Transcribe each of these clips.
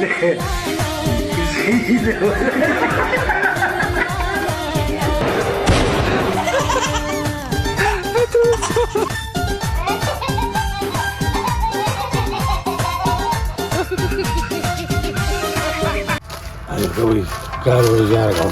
کار ورزار کوم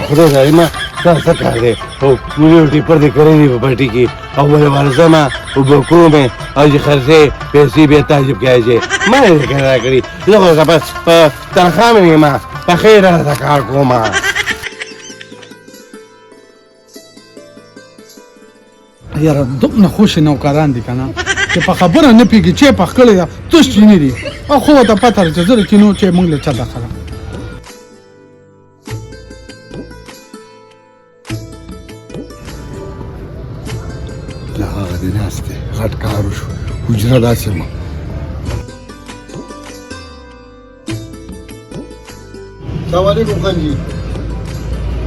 خدای دې ما څه کار دی او مونږ ټیپر دې کړی دی په پټی کې او ولې ورزما او بکومه او چې خرڅې پیسې به تعجب کوي ما یې کړی کړی زه خو بس په تنخواه مې ما په خیر راته کار کوم یاره دومره خوشې نوکران دي که نه چې په خبره نه پوهېږي چې پخ کړی ده تش چیني دي او خو ورته پته ده چې زه د چینو چې موږ له چا دخله له هغه دې ناست دی غټ کار وشو حجره داسې وه السلام علیکم خان جی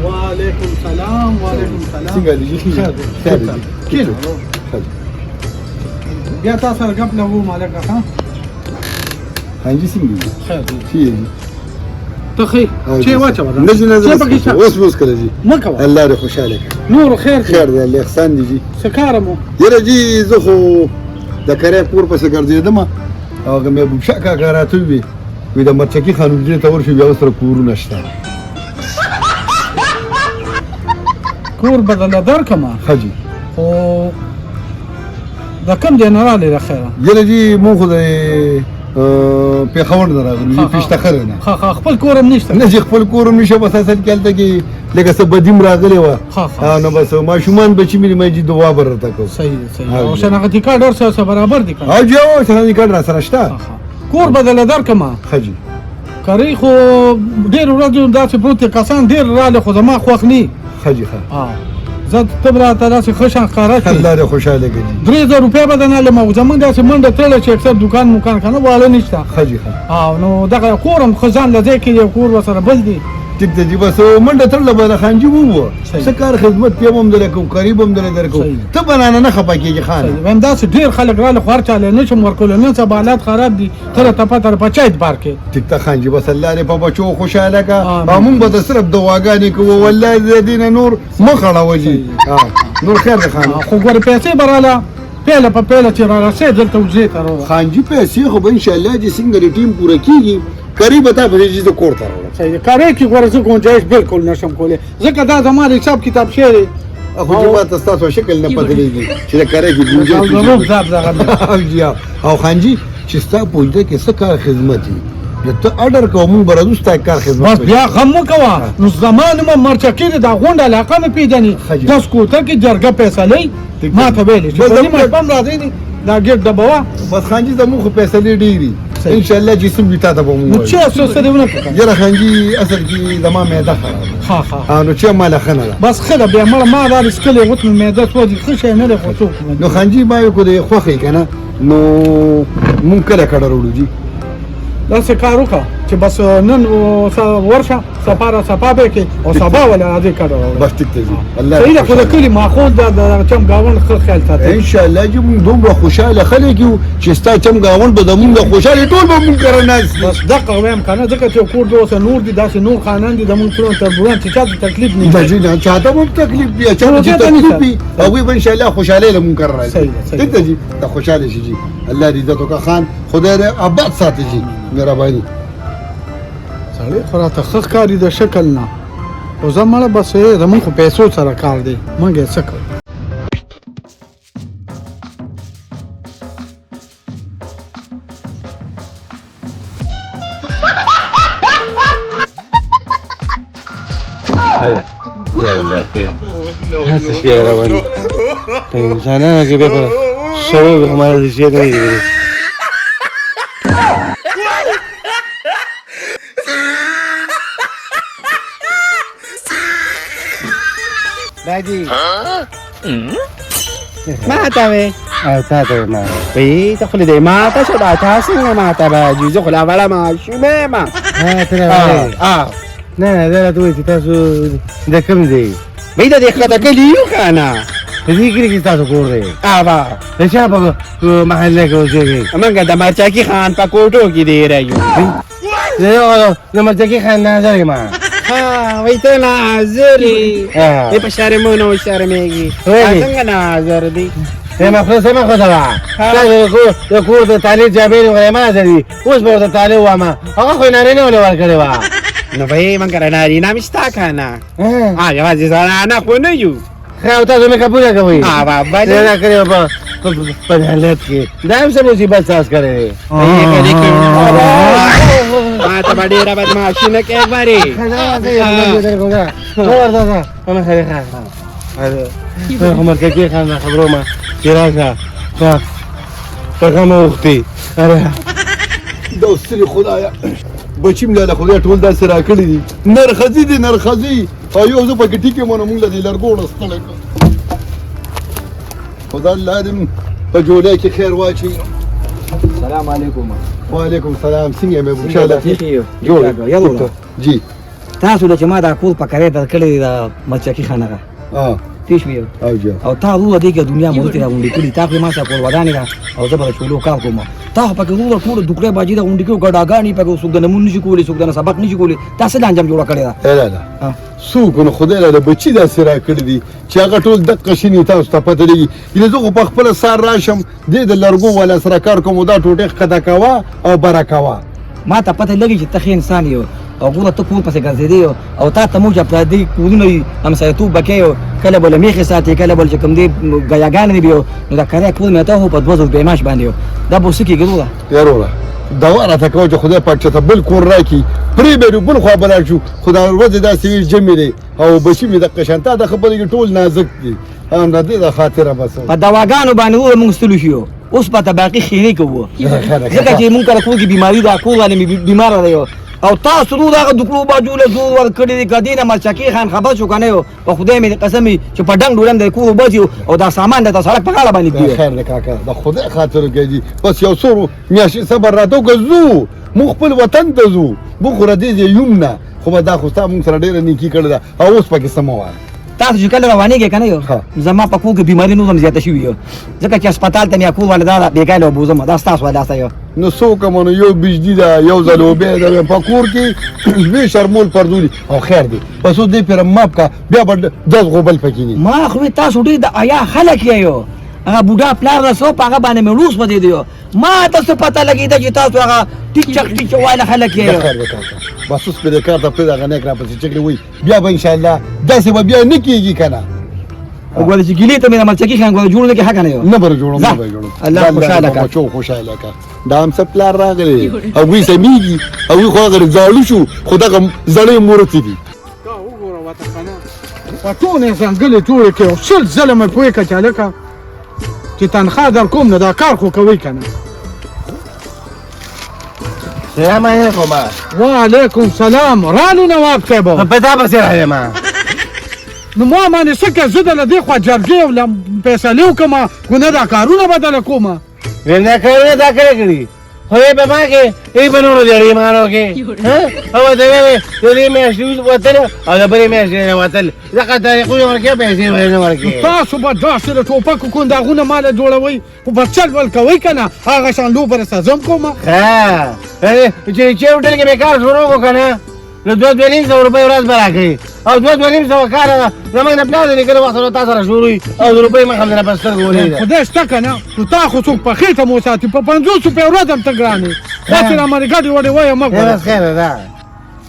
وعلیکم سلام وعلیکم سلام څنګه دي خیر دی کینو بیا تا سره ګپ نه وو مالکه ښه خان جی څنګه دي خیر دی ښه دي ته ښې چې واچوه نه جي نه اوس کړه جي مه کوه الله دې خوشحاله کړي نور خیر خیر دی الله احسان دي جي څه کار مو یاره جي زه خو د کرې کور پسې ګرځېدم هغه مې ابوبشا کاکا راته وویل وایي د مرچکي خانم جي ته ورشو بیا ورسره کورونه شته کور بدله درکمه ښه جي خو د کوم ځای نه راغلی د خیره یاره جي مونږ خو د پېښور نه راغلو جي پېشتخره نه ښه خپل کور هم نشته نه چې خپل کور هم نشته بس اصل کې هلته کې لکه څه بدیم راغلی وه نو بس ماشومان بچي مې ما جي دعا به راته کوو صحیح او شناختي کارډ هر څه برابر دي که او جي او شناختي کارډ را سره شته کور بدله درکمه ښه جي کرۍ خو ډېر ورځو داسې پروت دي کسان ډېر راغلي خو زما خوښ نه ښه جي ښه زه ته به راته داسې ښه شان ښکاره کړي الله دې خوشحاله کړي 3000 روپۍ به درنه لرم او زمونږ داسې منډه تړله چې اکثر دوکان موکان که نه واړه نشته ښه جي ښه نو دغه کور هم ښه ځان له ځای کې یو کور ورسره بل دي ټیک ده جي بس منډه تړله به د خان جي ووه څه کار خدمت کې هم درله کوم قریب هم درله درکو ته بنانه نه خفه کېږي خان وایم داسې ډېر خلک راله خو هر چا له نه شم ورکولی نن سبا حالات خراب دي ته راته پته ده په چایت بار کې ټیک ده خان جي بس الله دې په بچو خوشحاله کړه او مونږ به د صرف دعاګانې کوو والله د دې نه نور مه خړوه جي نور خیر ده خان خو ګورې پیسې به راله پیله په پیله چې را رسېد دلته وزې ته راوړه خان جي پیسې خو به انشاءالله جي څنګه د ټیم پوره کېږي قریب به تا پسې جي زه کور ته راوړم صحیح دی کارۍ کې ګوره زه ګنجایش بالکل نشم کولی ځکه دا زما د حساب کتاب شی دی خو جي ما ته ستاسو شکل نه بدلېږي چې د کرۍ کې ګنجایش او خان جي چې ستا په وجده کې څه کار خدمت وي ته اډر کوه مونږ به راځو ستا کار خدمت بس بیا غم مه کوه نو زما نوم مرچکي دی دا غونډه علاقه مې پېژني د سکوتر کې جرګه فیصلې ما ته ویلې چې په نیمه شپه هم راځئ دا ګیټ ډبوه بس خان جي زموږ خو فیصلې ډېرې انشاءالله چې څه وي تا ته به نو چې څه دې ونه کړه یاره خان جي اصل کې زما معده خرابه نو چې ماله ښه نه ده بس ښه ده بیا ما دا رسکلې غوت مې معده سوځي ښه شی نه دی خو څوک نو خان جي ما یو کو د خوښې که نه نو مونږ کله کډه راوړو جي داسې کار وکړه چې بس نن ورشه سپا را سپا به کې او سبا ولا راځې کډه راوړه بس ټیک دی جي الله صحیح ده خو د کلي ماحول د چم ګاونډ ښه خیال ساتي انشاءالله جي مونږ دومره خوشحاله خلک یو چې ستا چم ګاونډ به زمونږ خوشحالې ټول به مونږ کره ناست بس دقه وایم که نه ځکه چې کور د اوسه نور دي داسې نور خانان دي زمونږ ټولو تربوران چې چا ته تکلیف نه وي جي چاته هم تکلیف وي چا ته چې تکلیف وي هغوی به انشاءالله خوشحالۍ له مونږ کره راځي ټیک ده جي دا خوشحاله شي جي الله دې عزت وکړه خان خدای دې آباد ساتي جي مهرباني سړی خو راته ښه ښکاري د شکل نه خو زه مړه بس زمونږ خو پیسو سره کار دی موږ یې څه کوو هسه شي رواني انسانانو کې به په شوی هماره د شي نه وي Daddy. Mata me. تا ته ما Pi, ta khuli de mata so da ta singa mata ba juzo khula wala ma shume ma. ترى نه نه دا ته وایي چې تاسو د کوم ځای Be da de khata ke liu kana. دې کلی کې تاسو کور دی آبا د چا په محله کې اوسېږئ منګه د مرچکي خان په کوټو کې دی راځو زه د مرچکي خان ناظر یم ها وای ته ناظر یې په شرمونو شرمېږي څنګه ناظر دی ما خلاص ما خدوا د کور د طالب جابر ما دي اوس به د طالب وامه هغه خو نه نه ولور کړی و نو به من کړه ناری نام شتا کنه یوازې زنانه خو نه یو خو تاسو مې قبول کوئ بابا دا کړی په حالت کې دا هم څه مصیبت ساز کړی ما ته به ډېره بدماشي نه کوې بارې مرکزي خان خبرو ما چې راځه په غم اوښتې دا ستري خدایا بچیم لاله خدای ټول داسې راکړي دي نرخزي دي نرخزي او یو زه پکې ټیکې مونږ له دې لرګوړه ستړی کړم خدای الله دې په جوړه کې خیر واچي السلام علیکم وعلیکم السلام څنګه مې خوشاله جوړ جی تاسو له چې ما دا کول پکړې درکړې د مرچکي خانه تیش ویو او جا او تا وو دې کې دنیا مونږ ته راوندې کړي تا په ما سره کول ودانې را او زه به چولو کار کوم تا په کې وو ټول دکړې باجی دا وندې کې ګډاګانی په سوګ د نمون نشي کولې سوګ د سبق نشي کولې تاسو د انجام جوړ کړی دا اله څوک نو خدای له بچی داسې راکړي دي چې هغه ټول د قشینی تاسو ته پته لګي یله زه په خپل سار راشم دې د لرګو ولا سره کار کوم دا ټوټه قدا کوا او برکوا ما ته پته لګي چې ته انسان یو او ګوره ته کور پسې ګرځېدې او تا ته موږ په دې کورونه هم سره تو بکې کله بل میخه ساتي کله بل چې کوم دې غیاګان دی نو دا کړه کور مې ته په 2000 به ماش باندې دا به سکی ګرو یارو دا واره ته کوم چې خدای پاک چې ته بل کور راکی پری به بل خو بل شو خدای ورځ دا سوي جمع دی او بشي مې د قشنتا د خبرې ټول نازک دي هم د دې د خاطره بس په دواګانو باندې موږ ستلو شو اوس پته باقي خیری کوو ځکه چې موږ کله کوم بیماری دا کوو باندې بیمار دی او تاسو نو دا دکلو باجو له زور ور کړی دی کدینه مرچکی خان خبر شو کنه په خدای مې قسم چې په ډنګ ډولم د کوو بجو او دا سامان د سړک په غاړه باندې دی خیر نه کاکا د خدای خاطر کوي بس یو سورو میاشي صبر راتو غزو مو خپل وطن ته زو مو خو ردی یمنا خو دا خو تاسو موږ سره ډیره نیکی کړل او اوس پکې سموال تاسو چې کله روانېږئ که نه یو زما په کور کې بیماري نور هم زیاته شوي یو ځکه چې هسپتال ته مې کور والا دا بېګایله وبوزم دا ستاسو وجه یو نو څوک نو یو بجلی ده یو ځل اوبه ده په کور کې وی شرمول پردولي او خیر دی بس اوس دې پرې ماپ کا بیا به 10 غوبل پکې دي ما خو تاسو ډېر د آیا خلک یو هغه بوډا پلار رسو په هغه باندې مې روس پدې دیو ما تاسو پته لګېده چې تاسو هغه ټیک چک والا خلک یو خیر دی کاکا بس اوس پرې کار ته پرې هغه نه کړه پسې چکرې وي بیا به ان شاء الله داسې به بیا نه کېږي کنه وګوره چې ګیلې ته مې مرچکي خان ګوره جوړ نه کې حق نه یو نه بر جوړم نه بر جوړم الله خوشاله کا چو خوشاله کا دا هم څه پلار راغلی او وی سميږي او وی خو غیر ځالو شو خدا غم زړې مورتي دي دا وګوره وته کنه پټونه څنګه جوړ کې او شل ظلم په کې چاله کا چې تنخواه در کوم نه دا کار خو کوي کنه سلام علیکم وعلیکم سلام رالو نواب صاحب په تا پسې راځم نو ما باندې څه زه د دې خوا جرګې او فیصلې وکړم ګونه دا کارونه بدله کوم ورنه کړی دا کړی خو به ما کې ای بنورو دی مانو کې او دا وی مې شول وتل او دا بری مې شول وتل ځکه طریقو ورکه پیسې ورکه تاسو به داسې د ټوپکو کونداغونه مال جوړوي خو بچل ول کوي کنه هغه شان لو پر سزم کوم ها چې هوټل کې بیکار شروع وکنه نو 2.5 روپۍ ورځ به راکړي او 2.5 کار زمونږ د پلار د لیکلو وخت سره تا سره شروع وي او د روپۍ مخه مې په سترګو ولېده خدای شته که نه نو تا خو څوک په خېټه مو ساتي په 500 روپۍ ورځ هم ته ګران یې داسې رامانې ګډې وډې وایه مه ګوره بس خیره ده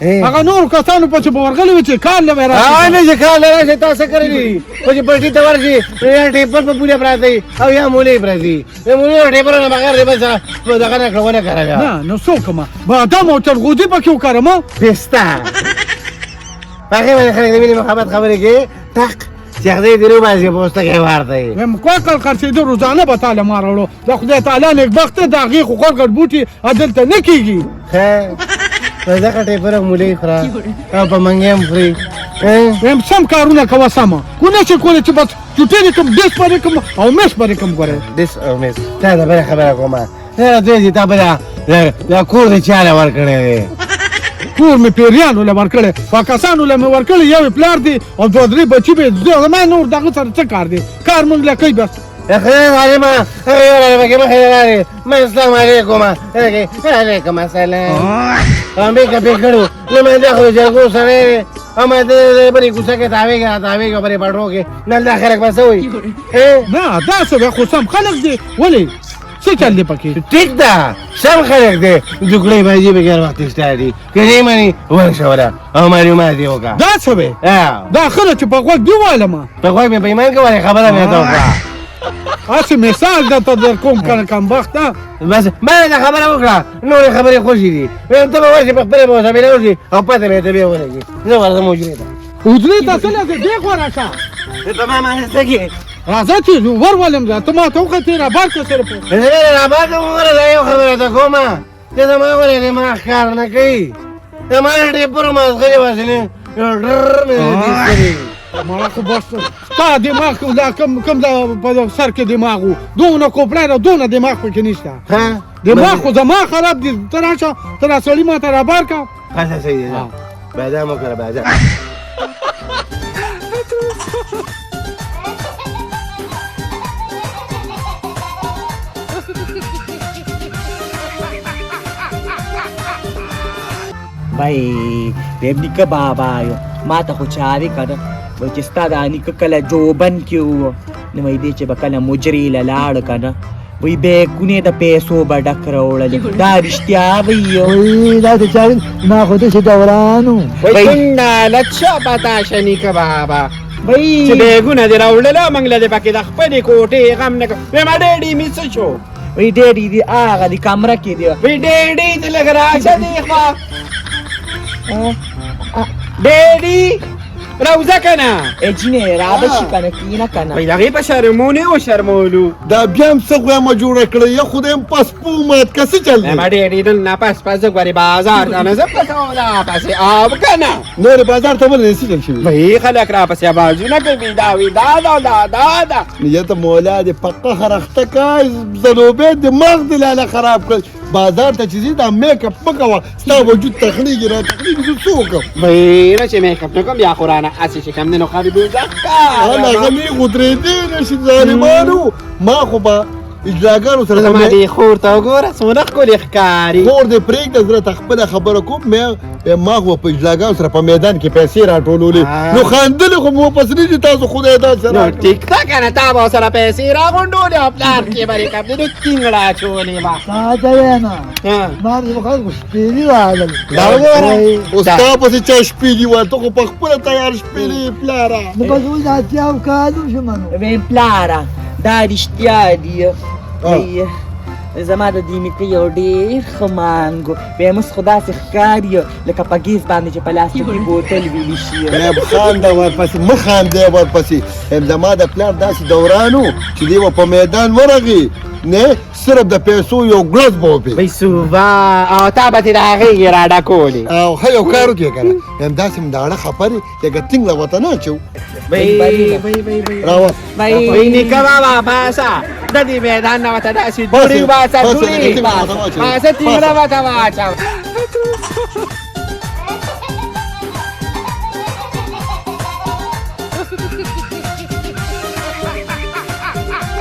هغه نورو کسانو پسې به ورغلي وي چې کار له مې راشي نه چې کار له راشي تا څه کړي دي خو چې پټي ته ورشي یا ټیپر په پوله پراته وي او یا مولې پراته د مولې او ټیپر نه بغیر دی بس دغه نه کړونه کوي نه نو څه وکړم بادام او چرغوزي پکې وکړم پسته هغه باندې خلک د مینې محبت خبرې کوي ټک چې هغه دې درو باندې پوسټه کې ورته ویم کوه کال خرڅېدو روزانه به تعالی ما راوړو د خدای تعالی نیکبخته د هغې خو غړ بوټي دلته نه کېږي دغه ټیپر مولې خورا او په منګې هم خوري ویم سم کارونه کوه سمه کو نه شي کولی چې بس چوټې دې کوم ډس پرې کوم او مس پرې کوم ګورې ډس او مس تا دا بله خبره کومه دوی چې تا به دا کور دې چاله ورکړی دی کور مې پیریانو له ورکړی پاکستانو له مې ورکړی یو پلار دی او دوه درې بچي به زما نور دغه سره څه کار دی کار مونږ له کوي بس خیر علیما خیر علیما ما السلام علیکم علیکم السلام امې کپې کړو لمه دا خو جرګو سره اما دې بری کوڅه کې تاویږي بری پړو کې نن دا خلک بس وي نه دا څه خو سم خلک دی ولې څه چل دی پکې ټیک ده سم خلک دی دکړې باندې بغیر وخت ستاري کړي مانی ورشوره او معلومات دی وکړه دا څه به دا خلک چې په غوږ دی واله په غوږ مې بېمان کوله خبره مې ته وکړه اسی مثال درته در کوم کنه کم وخت بس ما دا خبره وکړه نورې خبرې خوشې دي ته به ورشې په خپله به ورته بېلوشي او پته مې ته بیا ولګي زه ورځم حجرې ته حجرې ته څه لګې دې خوا راشه ته ما مانسته کې راځه چې ورولم زه ته ما ته وختې رابار که سره پوه رابار ته وګوره دا یو خبره ته کومه چې زما ولې دماغ کار نه کوي زما ډېپرو مازغلې واسې یو ډر مې ما خو بس ستا دماغ دا کوم دا په سر کې دماغ و دونه کوپړی ده دونه دماغ پکې نشته دماغ خو زما خراب دي ته راشه ته را سړي ما ته رابار که خلاص صحیح دی بادام وکړه بادام بای دیم نیکه بابایو ما ته خو چارې کنه وای چې ستا دا نیکه کله جوبن کې وو نو وای دی چې به کله مجرې له لاړ کنه وای بیګونې د پیسو به ډک راوړلې دا رښتیا وایي دا څه چارې ما خو ته چې دورانو وای څنګه لچا پتا شنی که بابا وای چې بیګونه دې راوړله موږ له دې پکې د خپلې کوټې غم نه کوو ما ډېډي مې څه شو وای ډېډي دي هغه د کمره کې دی وای ډېډي دې لږ راشه دې خوا ډېډي راوځه کنه اجینه را بشي کنه کینه کنه وای دغې په شرمونې وشرمولو دا بیا هم څه غویمه جوړه کړه یا خدای هم پس پو مات که څه چل دی ما ډېډي دل نه پس پس ګورې بازار ته نه زه پسوم دا پسې آب کنه نورې بازار ته ولې نسي چل شوي وای خلک را پسې بازونه کوي دا وي دا نیت مولا دې په قهر اخته کا ضروبې دماغ دې لاله خراب کړ بازار ته چې ځې دا میک اپ مه کوه ستا وجود تخلیقي را تخلیقي زه څه وکړم وای نه چې میک اپ نه کوم بیا قرآنه هسې چې کم دی نو خربوزه هغه مې غودرېدې نشي ظالمانو ما خو به اجلاګانو سره زما دې خور ته وګوره څومره ښکلې ښکاري خور دې پرېږده زه راته خپله خبره کوم ما خو په اجلاګانو سره په میدان کې پیسې راټولولې نو خاندلې خو مو پس نه دي تاسو خدای داسې نو ټیک ده که نه تا به ورسره پیسې راغونډولې او پلار کې به یې کم دی نو ټینګ اچولې به ما ته وایم ما د خلکو شپېلي راغلل دا وګوره اوس تا پسې چا شپېلي وه ته خو په خپله تیار شپېلې پلاره نو بس اوس اتیاو کالو شم نو وای پلاره دا رښتیا دي وای زما د دې نیکه یو ډېر ښه مانګ و وایم اوس خو داسې ښکاري لکه په ګیس باندې چې پلاستیکي بوتل ویلي شي مې خانده ورپسې مه خاندې ورپسې زما د پلار داسې دوران و چې دی به په میدان ورغی نه صرف د پیسو یو ګلس به وپې وای سوبا او تا به ترې د هغې را ډکولې او ښه یو کار وکړې که نه همداسې م داړه خبرې لکه ټینګ له وطن اچو راوه وای نیکه بابا باسه د دې میدان نه ورته داسې دوړې وباسه دوړې باسه ټینګ را ورته واچوه